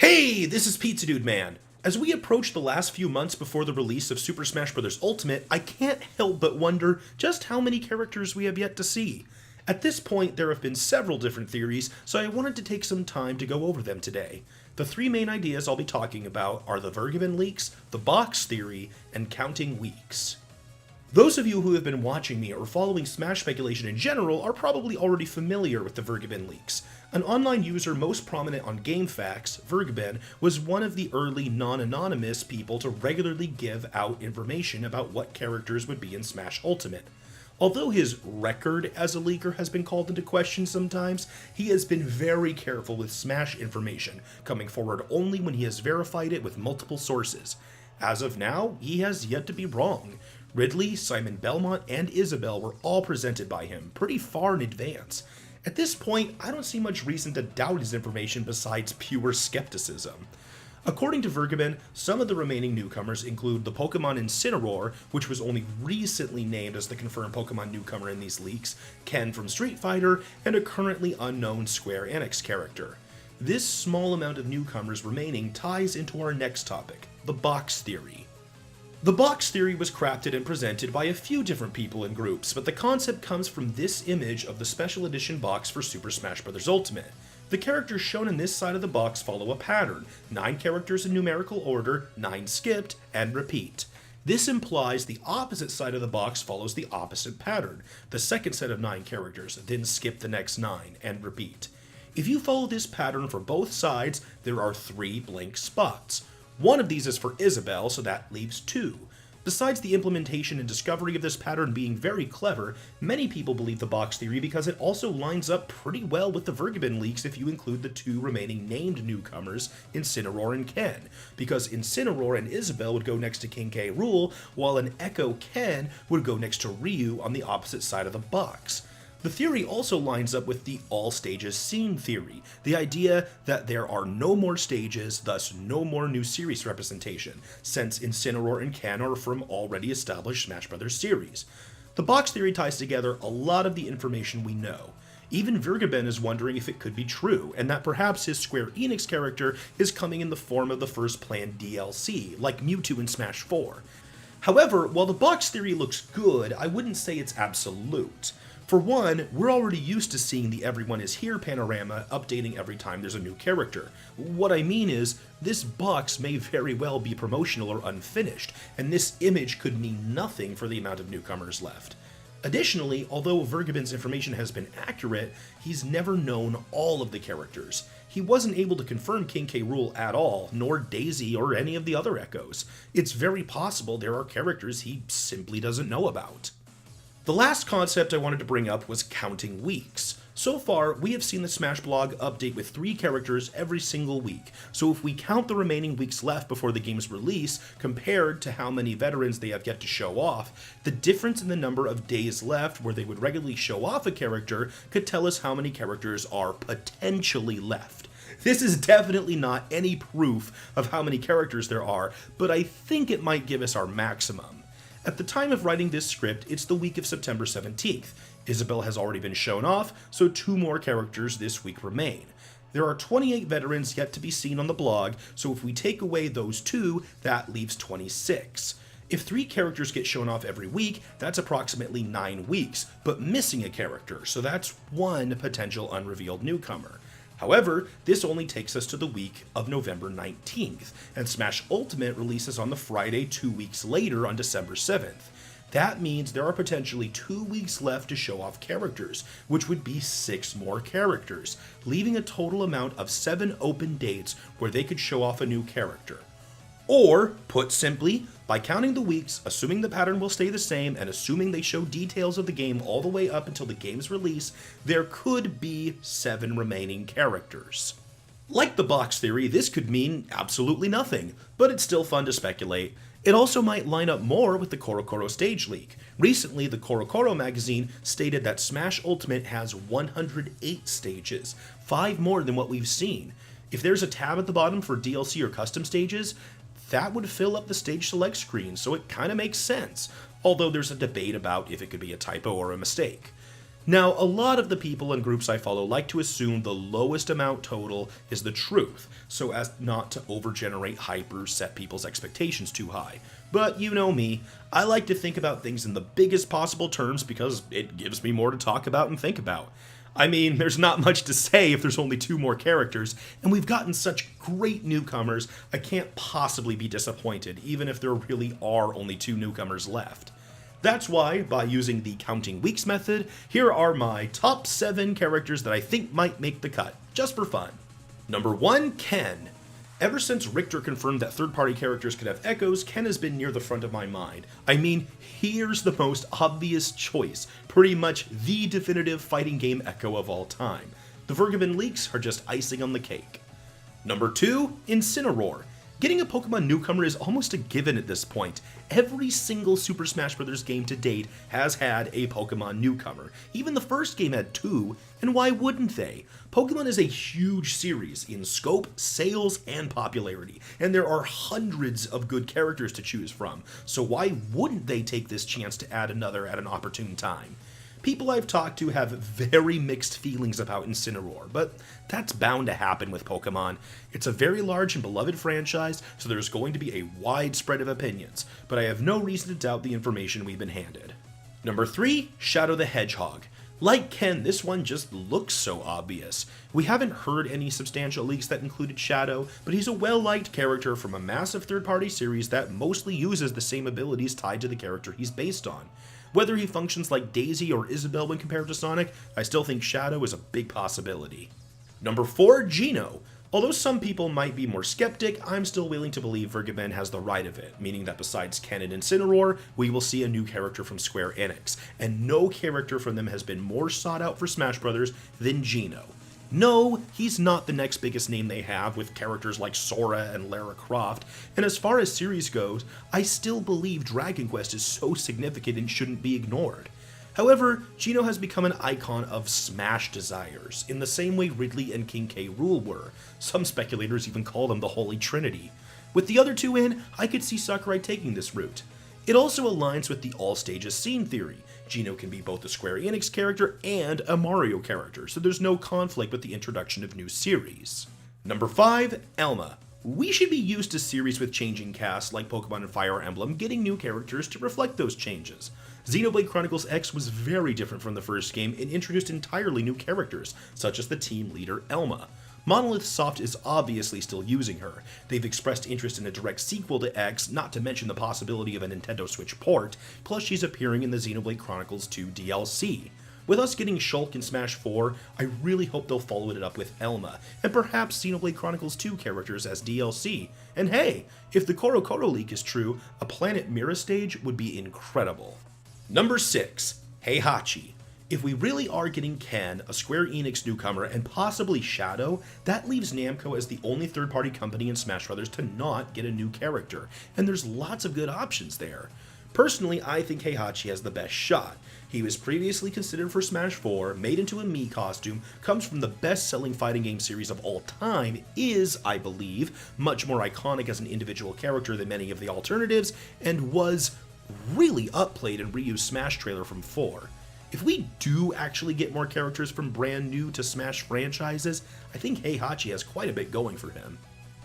Hey, this is Pizza Dude Man. As we approach the last few months before the release of Super Smash Bros. Ultimate, I can't help but wonder just how many characters we have yet to see. At this point, there have been several different theories, so I wanted to take some time to go over them today. The three main ideas I'll be talking about are the Vergeben leaks, the box theory, and counting weeks. Those of you who have been watching me or following Smash speculation in general are probably already familiar with the Vergeben leaks. An online user most prominent on GameFAQs, Vergeben, was one of the early non-anonymous people to regularly give out information about what characters would be in Smash Ultimate. Although his record as a leaker has been called into question sometimes, he has been very careful with Smash information, coming forward only when he has verified it with multiple sources. As of now, he has yet to be wrong. Ridley, Simon Belmont, and Isabelle were all presented by him pretty far in advance. At this point, I don't see much reason to doubt his information besides pure skepticism. According to Vergeben, some of the remaining newcomers include the Pokemon Incineroar, which was only recently named as the confirmed Pokemon newcomer in these leaks, Ken from Street Fighter, and a currently unknown Square Enix character. This small amount of newcomers remaining ties into our next topic, the box theory. The box theory was crafted and presented by a few different people and groups, but the concept comes from this image of the special edition box for Super Smash Bros. Ultimate. The characters shown in this side of the box follow a pattern, 9 characters in numerical order, 9 skipped, and repeat. This implies the opposite side of the box follows the opposite pattern, the second set of 9 characters, then skip the next 9, and repeat. If you follow this pattern for both sides, there are 3 blank spots. One of these is for Isabelle, so that leaves 2. Besides the implementation and discovery of this pattern being very clever, many people believe the box theory because it also lines up pretty well with the Vergeben leaks if you include the 2 remaining named newcomers, Incineroar and Ken, because Incineroar and Isabelle would go next to King K. Rool, while an Echo Ken would go next to Ryu on the opposite side of the box. The theory also lines up with the all stages seen theory, the idea that there are no more stages, thus no more new series representation, since Incineroar and Ken are from already established Smash Bros. Series. The box theory ties together a lot of the information we know. Even Vergeben is wondering if it could be true, and that perhaps his Square Enix character is coming in the form of the first planned DLC, like Mewtwo in Smash 4. However, while the box theory looks good, I wouldn't say it's absolute. For one, we're already used to seeing the Everyone is Here panorama updating every time there's a new character. What I mean is, this box may very well be promotional or unfinished, and this image could mean nothing for the amount of newcomers left. Additionally, although Vergeben's information has been accurate, he's never known all of the characters. He wasn't able to confirm King K. Rool at all, nor Daisy or any of the other Echoes. It's very possible there are characters he simply doesn't know about. The last concept I wanted to bring up was counting weeks. So far, we have seen the Smash blog update with 3 characters every single week, so if we count the remaining weeks left before the game's release compared to how many veterans they have yet to show off, the difference in the number of days left where they would regularly show off a character could tell us how many characters are potentially left. This is definitely not any proof of how many characters there are, but I think it might give us our maximum. At the time of writing this script, it's the week of September 17th. Isabelle has already been shown off, so 2 more characters this week remain. There are 28 veterans yet to be seen on the blog, so if we take away those 2, that leaves 26. If 3 characters get shown off every week, that's approximately 9 weeks, but missing a character, so that's 1 potential unrevealed newcomer. However, this only takes us to the week of November 19th, and Smash Ultimate releases on the Friday 2 weeks later on December 7th. That means there are potentially 2 weeks left to show off characters, which would be 6 more characters, leaving a total amount of 7 open dates where they could show off a new character. Or, put simply, by counting the weeks, assuming the pattern will stay the same, and assuming they show details of the game all the way up until the game's release, there could be 7 remaining characters. Like the box theory, this could mean absolutely nothing, but it's still fun to speculate. It also might line up more with the CoroCoro stage leak. Recently, the CoroCoro magazine stated that Smash Ultimate has 108 stages, 5 more than what we've seen. If there's a tab at the bottom for DLC or custom stages, that would fill up the stage select screen, so it kinda makes sense, although there's a debate about if it could be a typo or a mistake. Now, a lot of the people and groups I follow like to assume the lowest amount total is the truth, so as not to overgenerate hype or set people's expectations too high. But you know me, I like to think about things in the biggest possible terms because it gives me more to talk about and think about. I mean, there's not much to say if there's only 2 more characters, and we've gotten such great newcomers, I can't possibly be disappointed, even if there really are only 2 newcomers left. That's why, by using the counting weeks method, here are my top 7 characters that I think might make the cut, just for fun. Number 1, Ken. Ever since Richter confirmed that third-party characters could have echoes, Ken has been near the front of my mind. I mean, here's the most obvious choice, pretty much the definitive fighting game echo of all time. The Vergeben leaks are just icing on the cake. Number 2, Incineroar. Getting a Pokemon newcomer is almost a given at this point. Every single Super Smash Bros. Game to date has had a Pokemon newcomer. Even the first game had 2, and why wouldn't they? Pokemon is a huge series in scope, sales, and popularity, and there are hundreds of good characters to choose from, so why wouldn't they take this chance to add another at an opportune time? People I've talked to have very mixed feelings about Incineroar, but that's bound to happen with Pokemon. It's a very large and beloved franchise, so there's going to be a wide spread of opinions, but I have no reason to doubt the information we've been handed. Number 3, Shadow the Hedgehog. Like Ken, this one just looks so obvious. We haven't heard any substantial leaks that included Shadow, but he's a well-liked character from a massive third-party series that mostly uses the same abilities tied to the character he's based on. Whether he functions like Daisy or Isabelle when compared to Sonic, I still think Shadow is a big possibility. Number 4, Geno. Although some people might be more skeptic, I'm still willing to believe Vergeben has the right of it, meaning that besides Ken and Incineroar, we will see a new character from Square Enix, and no character from them has been more sought out for Smash Bros. Than Geno. No, he's not the next biggest name they have with characters like Sora and Lara Croft, and as far as series goes, I still believe Dragon Quest is so significant and shouldn't be ignored. However, Geno has become an icon of Smash desires, in the same way Ridley and King K. Rool were. Some speculators even call them the Holy Trinity. With the other 2 in, I could see Sakurai taking this route. It also aligns with the all stages scene theory. Geno can be both a Square Enix character and a Mario character, so there's no conflict with the introduction of new series. Number 5, Elma. We should be used to series with changing casts like Pokemon and Fire Emblem getting new characters to reflect those changes. Xenoblade Chronicles X was very different from the first game and introduced entirely new characters, such as the team leader Elma. Monolith Soft is obviously still using her. They've expressed interest in a direct sequel to X, not to mention the possibility of a Nintendo Switch port, plus she's appearing in the Xenoblade Chronicles 2 DLC. With us getting Shulk in Smash 4, I really hope they'll follow it up with Elma, and perhaps Xenoblade Chronicles 2 characters as DLC. And hey, if the Koro Koro leak is true, a Planet Mirror stage would be incredible. Number 6, Heihachi. If we really are getting Ken, a Square Enix newcomer, and possibly Shadow, that leaves Namco as the only third-party company in Smash Bros. To not get a new character, and there's lots of good options there. Personally, I think Heihachi has the best shot. He was previously considered for Smash 4, made into a Mii costume, comes from the best-selling fighting game series of all time, is, I believe, much more iconic as an individual character than many of the alternatives, and was really upplayed in Ryu's Smash trailer from 4. If we do actually get more characters from brand new to Smash franchises, I think Heihachi has quite a bit going for him.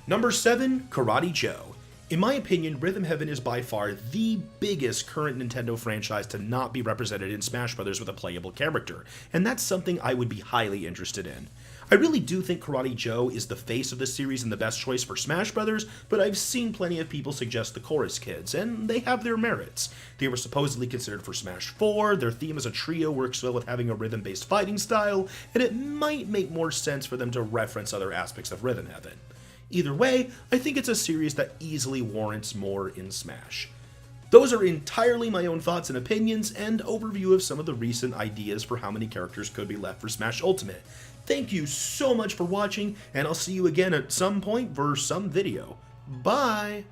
Number 7, Karate Joe. In my opinion, Rhythm Heaven is by far the biggest current Nintendo franchise to not be represented in Smash Bros. With a playable character, and that's something I would be highly interested in. I really do think Karate Joe is the face of the series and the best choice for Smash Bros., but I've seen plenty of people suggest the Chorus Kids, and they have their merits. They were supposedly considered for Smash 4, their theme as a trio works well with having a rhythm-based fighting style, and it might make more sense for them to reference other aspects of Rhythm Heaven. Either way, I think it's a series that easily warrants more in Smash. Those are entirely my own thoughts and opinions, and overview of some of the recent ideas for how many characters could be left for Smash Ultimate. Thank you so much for watching, and I'll see you again at some point for some video. Bye!